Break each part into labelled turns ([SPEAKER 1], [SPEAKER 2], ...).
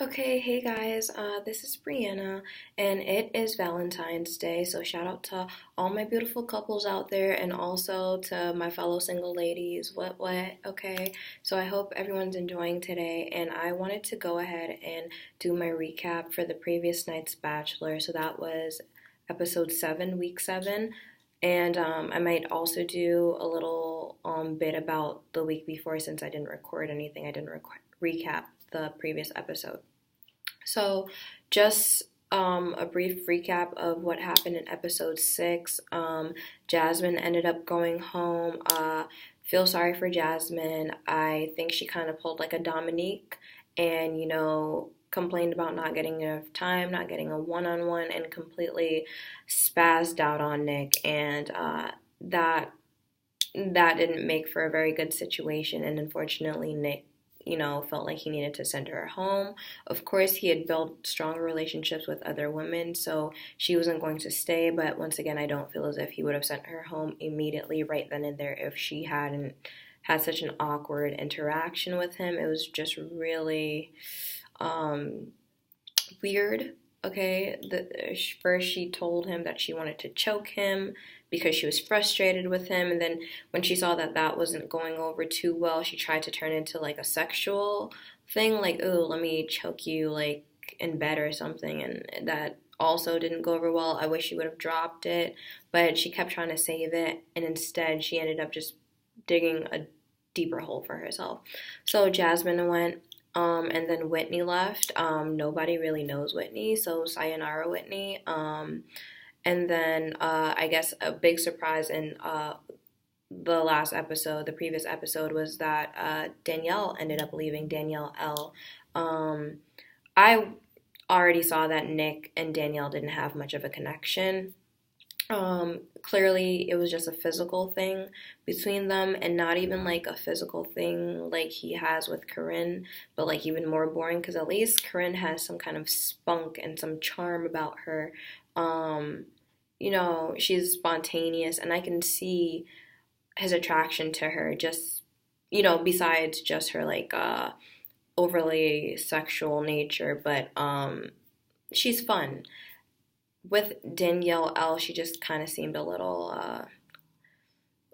[SPEAKER 1] Okay, hey guys, this is Brianna, and it is Valentine's Day, so shout out to all my beautiful couples out there and also to my fellow single ladies. What? Okay, so I hope everyone's enjoying today, and I wanted to go ahead and do my recap for the previous night's Bachelor. So that was episode 7, week 7, and I might also do a little bit about the week before since I didn't record anything, I didn't recap the previous episode. So, just a brief recap of what happened in episode 6. Jasmine ended up going home. Feel sorry for Jasmine. I think she kind of pulled like a Dominique and, complained about not getting enough time, not getting a one on one, and completely spazzed out on Nick. And that didn't make for a very good situation. And unfortunately, Nick felt like he needed to send her home. Of course, he had built stronger relationships with other women, so she wasn't going to stay. But once again, I don't feel as if he would have sent her home immediately right then and there if she hadn't had such an awkward interaction with him. It was just really weird. Okay, first she told him that she wanted to choke him because she was frustrated with him, and then when she saw that that wasn't going over too well, she tried to turn it into like a sexual thing, like, oh, let me choke you like in bed or something, and that also didn't go over well. I wish she would have dropped it, but she kept trying to save it, and instead she ended up just digging a deeper hole for herself. So Jasmine went, and then Whitney left. Nobody really knows Whitney, so sayonara Whitney. And then I guess a big surprise in the last episode, the previous episode, was that Danielle ended up leaving, Danielle L. I already saw that Nick and Danielle didn't have much of a connection. Clearly it was just a physical thing between them, and not even like a physical thing like he has with Corinne, but like even more boring, because at least Corinne has some kind of spunk and some charm about her. um she's spontaneous, and I can see his attraction to her, just besides just her like overly sexual nature, but she's fun. With Danielle L, she just kind of seemed a little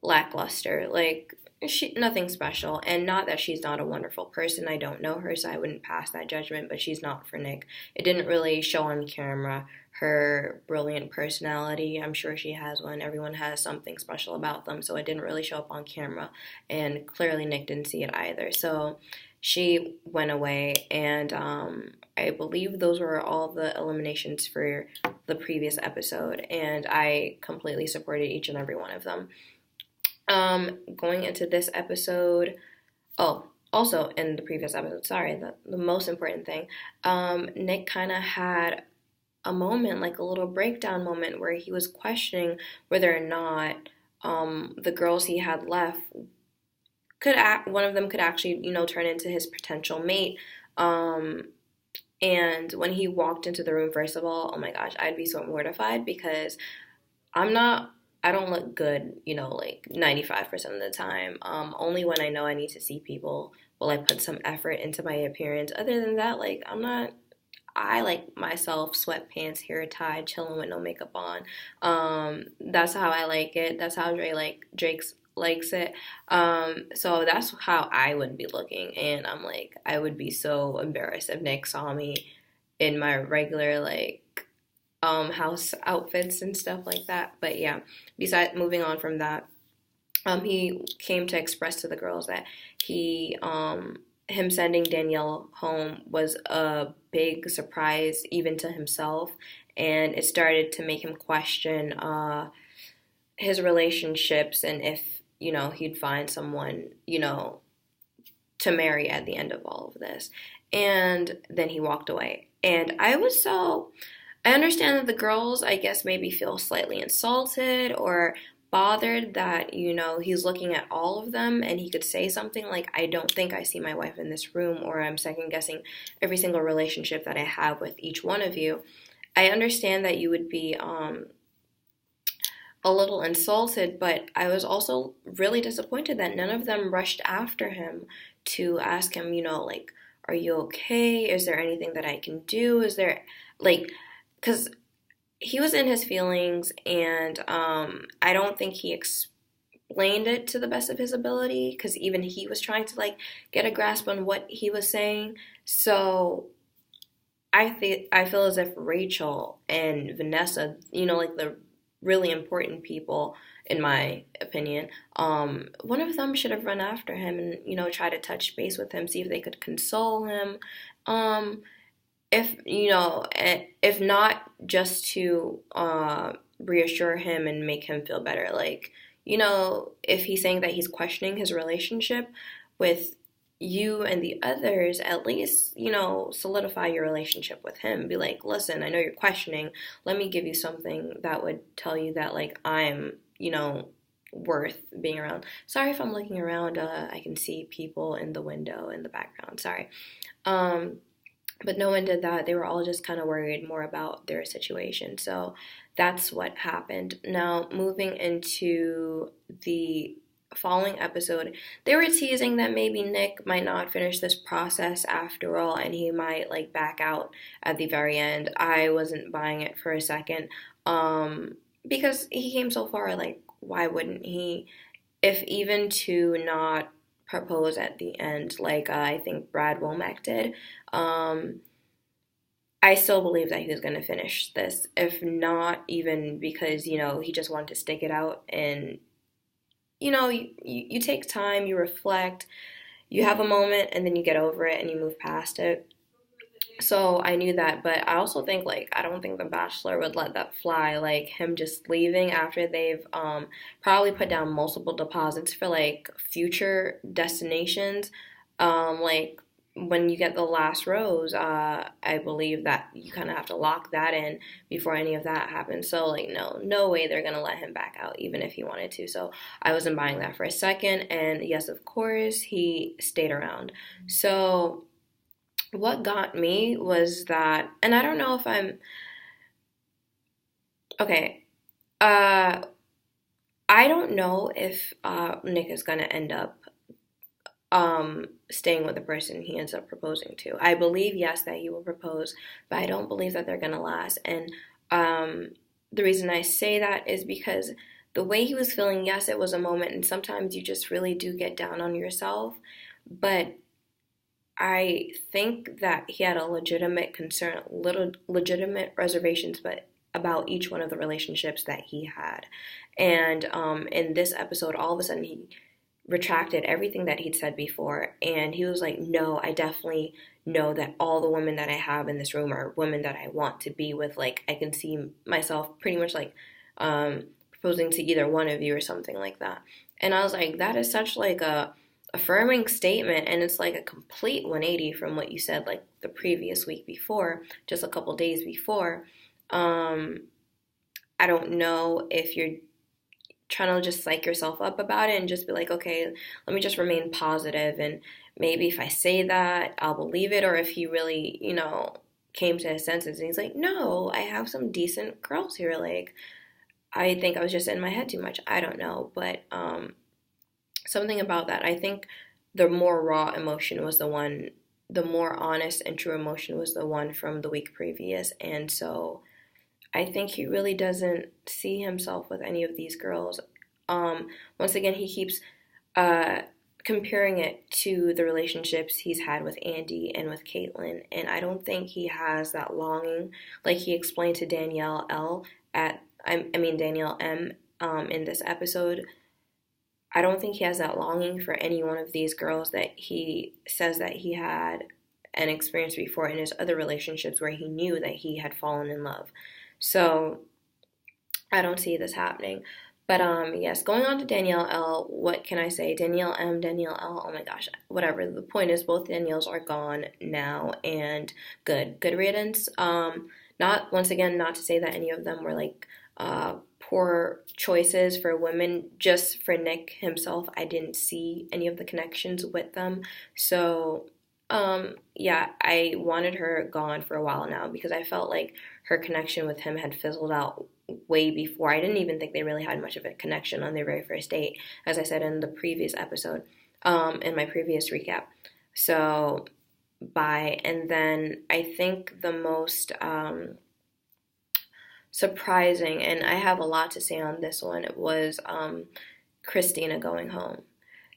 [SPEAKER 1] lackluster. Like, she nothing special, and not that she's not a wonderful person. I don't know her, so I wouldn't pass that judgment. But she's not for Nick. It didn't really show on camera her brilliant personality. I'm sure she has one. Everyone has something special about them, so it didn't really show up on camera. And clearly, Nick didn't see it either. So she went away, and I believe those were all the eliminations for the previous episode, and I completely supported each and every one of them. Going into this episode, oh, also in the previous episode, sorry, the most important thing, Nick kind of had a moment, like a little breakdown moment, where he was questioning whether or not the girls he had left one of them could actually, turn into his potential mate. And when he walked into the room, first of all, oh my gosh, I'd be so mortified because I'm not, I don't look good, like 95% of the time. Only when I know I need to see people will I put some effort into my appearance. Other than that, like, I like myself, sweatpants, hair tied, chilling with no makeup on. That's how I like it. That's how Drake's likes it. So that's how I would be looking, and I'm like, I would be so embarrassed if Nick saw me in my regular house outfits and stuff like that. But yeah, besides moving on from that, he came to express to the girls that him sending Danielle home was a big surprise even to himself, and it started to make him question his relationships and if he'd find someone to marry at the end of all of this. And then he walked away, and I understand that the girls, I guess, maybe feel slightly insulted or bothered that, he's looking at all of them and he could say something like, I don't think I see my wife in this room, or I'm second guessing every single relationship that I have with each one of you. I understand that you would be a little insulted, but I was also really disappointed that none of them rushed after him to ask him, like, are you okay? Is there anything that I can do? Is there, like, because he was in his feelings, and I don't think he explained it to the best of his ability, because even he was trying to, like, get a grasp on what he was saying. So I feel as if Rachel and Vanessa, like the really important people, in my opinion, one of them should have run after him and, try to touch base with him, see if they could console him. Um, if not, just to reassure him and make him feel better. Like, if he's saying that he's questioning his relationship with you and the others, at least, solidify your relationship with him. Be like, listen, I know you're questioning. Let me give you something that would tell you that, like, I'm, worth being around. Sorry if I'm looking around. I can see people in the window in the background. Sorry. But no one did that. They were all just kind of worried more about their situation. So that's what happened. Now, moving into the following episode, they were teasing that maybe Nick might not finish this process after all, and he might, like, back out at the very end. I wasn't buying it for a second, because he came so far. Like, why wouldn't he? If even to not propose at the end, like I think Brad Womack did, I still believe that he was going to finish this. If not even because, he just wanted to stick it out, and you take time, you reflect, you have a moment, and then you get over it and you move past it. So I knew that, but I also think, like, I don't think The Bachelor would let that fly, like him just leaving after they've probably put down multiple deposits for, like, future destinations. Like, when you get the last rose, I believe that you kind of have to lock that in before any of that happens. So, like, no way they're gonna let him back out, even if he wanted to. So I wasn't buying that for a second. And yes, of course, he stayed around. So what got me was that, and I don't know if I'm okay. I don't know if Nick is gonna end up staying with the person he ends up proposing to. I believe, yes, that he will propose, but I don't believe that they're gonna last. And the reason I say that is because the way he was feeling, yes, it was a moment, and sometimes you just really do get down on yourself, but I think that he had a legitimate concern, legitimate reservations, but about each one of the relationships that he had. And in this episode, all of a sudden he retracted everything that he'd said before, and he was like, no, I definitely know that all the women that I have in this room are women that I want to be with. Like, I can see myself pretty much, like, proposing to either one of you or something like that. And I was like, that is such, like, a affirming statement, and it's like a complete 180 from what you said, like, the previous week before, just a couple days before. I don't know if you're trying to just psych yourself up about it and just be like, okay, let me just remain positive, and maybe if I say that, I'll believe it. Or if he really, came to his senses and he's like, no, I have some decent girls here. Like, I think I was just in my head too much. I don't know, but something about that. I think the more raw emotion was the one, the more honest and true emotion was the one from the week previous. And so I think he really doesn't see himself with any of these girls. Once again, he keeps comparing it to the relationships he's had with Andy and with Caitlyn. And I don't think he has that longing, like he explained to Danielle L. Danielle M. In this episode. I don't think he has that longing for any one of these girls that he says that he had an experience before in his other relationships where he knew that he had fallen in love. So I don't see this happening. But yes, going on to Danielle L, what can I say? Danielle M, Danielle L, oh my gosh, whatever. The point is both Danielles are gone now, and good riddance. Not, once again, not to say that any of them were, like, poor choices for women. Just for Nick himself, I didn't see any of the connections with them. So yeah, I wanted her gone for a while now because I felt like her connection with him had fizzled out way before. I didn't even think they really had much of a connection on their very first date, as I said in the previous episode, in my previous recap. So by. And then I think the most surprising, and I have a lot to say on this one, was Christina going home.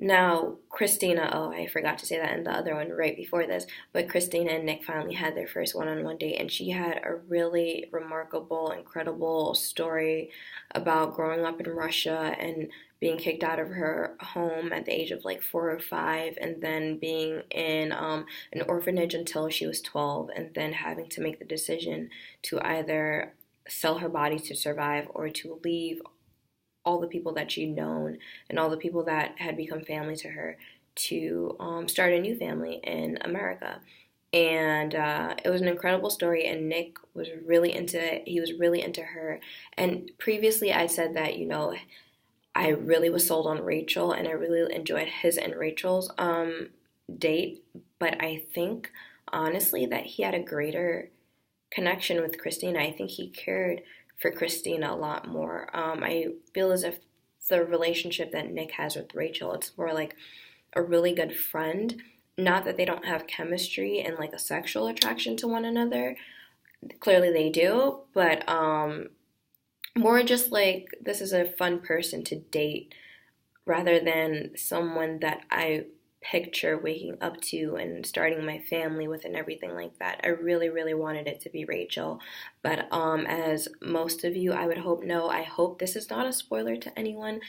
[SPEAKER 1] Now, Christina, oh, I forgot to say that in the other one right before this, but Christina and Nick finally had their first one on one date, and she had a really remarkable, incredible story about growing up in Russia and being kicked out of her home at the age of like 4 or 5, and then being in an orphanage until she was 12, and then having to make the decision to either sell her body to survive or to leave all the people that she'd known and all the people that had become family to her to start a new family in America. And it was an incredible story, and Nick was really into it. He was really into her. And previously I said that, I really was sold on Rachel, and I really enjoyed his and Rachel's date. But I think, honestly, that he had a greater connection with Christina. I think he cared for Christina a lot more. I feel as if the relationship that Nick has with Rachel, it's more like a really good friend. Not that they don't have chemistry and like a sexual attraction to one another. Clearly they do, but more just like this is a fun person to date rather than someone that I picture waking up to and starting my family with and everything like that. I really, really wanted it to be Rachel. But as most of you, I would hope know, I hope this is not a spoiler to anyone.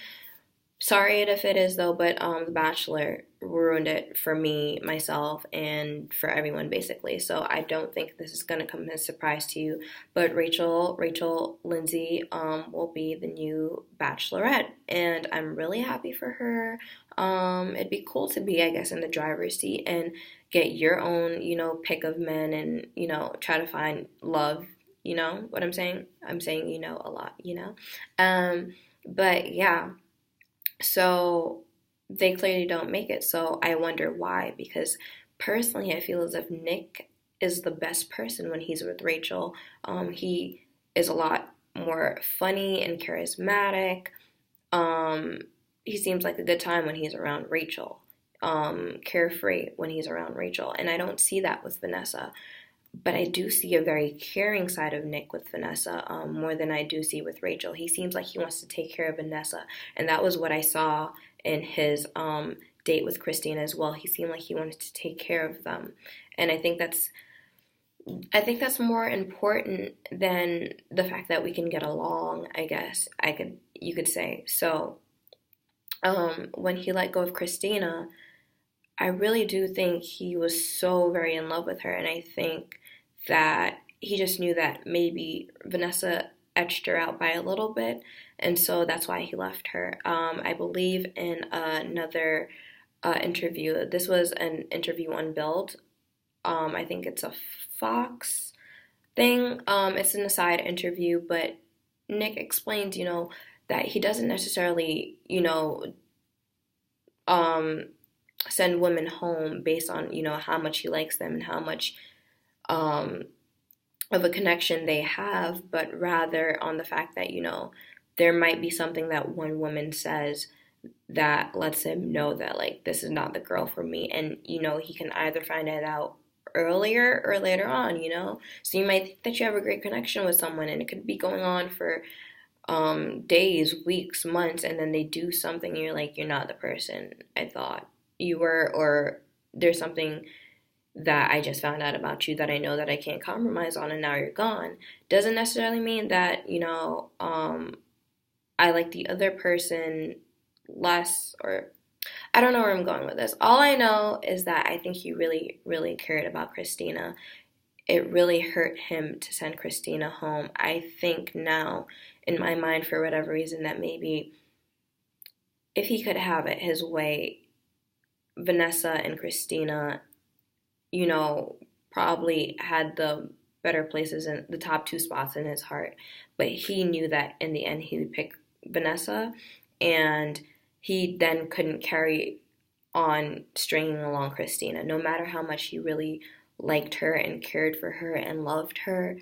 [SPEAKER 1] Sorry if it is though, but The Bachelor ruined it for me, myself, and for everyone basically. So I don't think this is gonna come as a surprise to you. But Rachel Lindsay, will be the new Bachelorette, and I'm really happy for her. It'd be cool to be, I guess, in the driver's seat and get your own, pick of men, and try to find love. You know what I'm saying? I'm saying a lot. But yeah. So they clearly don't make it. So I wonder why. Because personally, I feel as if Nick is the best person when he's with Rachel. He is a lot more funny and charismatic. He seems like a good time when he's around Rachel. Carefree when he's around Rachel. And I don't see that with Vanessa. But I do see a very caring side of Nick with Vanessa, more than I do see with Rachel. He seems like he wants to take care of Vanessa, and that was what I saw in his date with Christina as well. He seemed like he wanted to take care of them, and I think that's more important than the fact that we can get along. I guess you could say so. When he let go of Christina, I really do think he was so very in love with her, and I think that he just knew that maybe Vanessa etched her out by a little bit, and so that's why he left her. I believe in another interview. This was an interview on Build. I think it's a Fox thing. It's an aside interview, but Nick explains, that he doesn't necessarily, send women home based on how much he likes them and how much of a connection they have, but rather on the fact that there might be something that one woman says that lets him know that like this is not the girl for me, and he can either find it out earlier or later on. So you might think that you have a great connection with someone, and it could be going on for days, weeks, months, and then they do something and you're like, you're not the person I thought you were, or there's something that I just found out about you that I know that I can't compromise on, and now you're gone. Doesn't necessarily mean that I like the other person less, or I don't know where I'm going with this. All I know is that I think he really, really cared about Christina. It really hurt him to send Christina home. I think now, in my mind, for whatever reason, that maybe if he could have it his way, Vanessa and Christina, probably had the better places in the top two spots in his heart. But he knew that in the end he would pick Vanessa, and he then couldn't carry on stringing along Christina. No matter how much he really liked her and cared for her and loved her,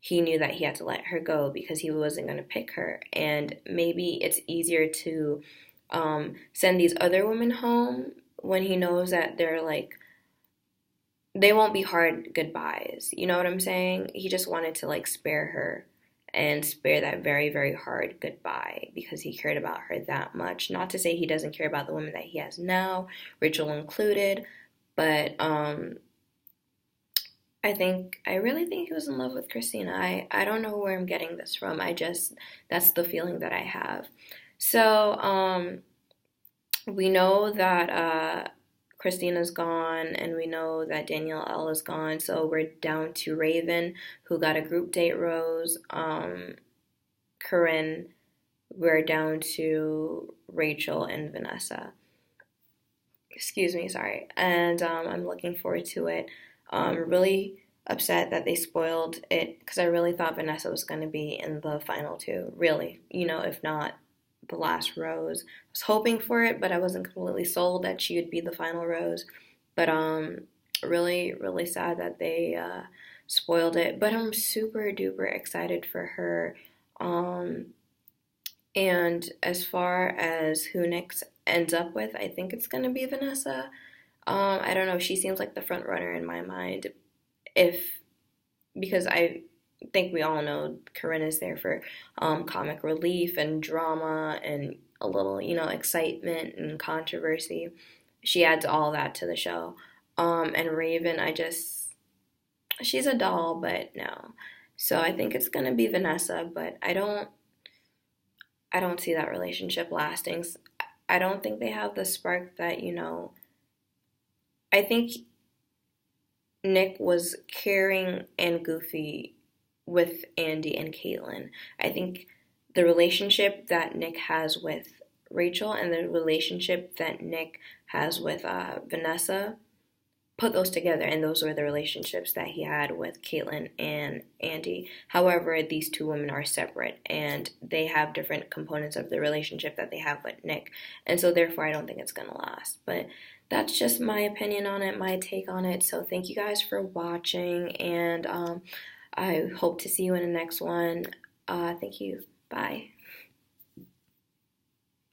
[SPEAKER 1] he knew that he had to let her go because he wasn't going to pick her. And maybe it's easier to send these other women home when he knows that they're like they won't be hard goodbyes. You know what I'm saying? He just wanted to like spare her and spare that very, very hard goodbye because he cared about her that much. Not to say he doesn't care about the women that he has now, Rachel included, but I really think he was in love with Christina. I don't know where I'm getting this from. That's the feeling that I have. So, we know that Christina's gone, and we know that Danielle L is gone. So we're down to Raven, who got a group date rose. Corinne, we're down to Rachel and Vanessa. Excuse me, sorry. And I'm looking forward to it. Really upset that they spoiled it because I really thought Vanessa was going to be in the final two. Really, if not the last rose. I was hoping for it, but I wasn't completely sold that she would be the final rose. But really, really sad that they spoiled it. But I'm super duper excited for her. Um, and as far as who Nick ends up with, I think it's gonna be Vanessa. I don't know. She seems like the front runner in my mind. If Because I think we all know Corinne is there for comic relief and drama and a little, excitement and controversy. She adds all that to the show. And Raven, she's a doll, but no. So I think it's gonna be Vanessa, but I don't see that relationship lasting. I don't think they have the spark that, I think Nick was caring and goofy with Andy and Caitlin. I think the relationship that Nick has with Rachel and the relationship that Nick has with Vanessa, put those together, and those were the relationships that he had with Caitlin and Andy. However, these two women are separate, and they have different components of the relationship that they have with Nick, and so therefore I don't think it's gonna last. But that's just my opinion on it, my take on it. So thank you guys for watching, and I hope to see you in the next one. Thank you. Bye.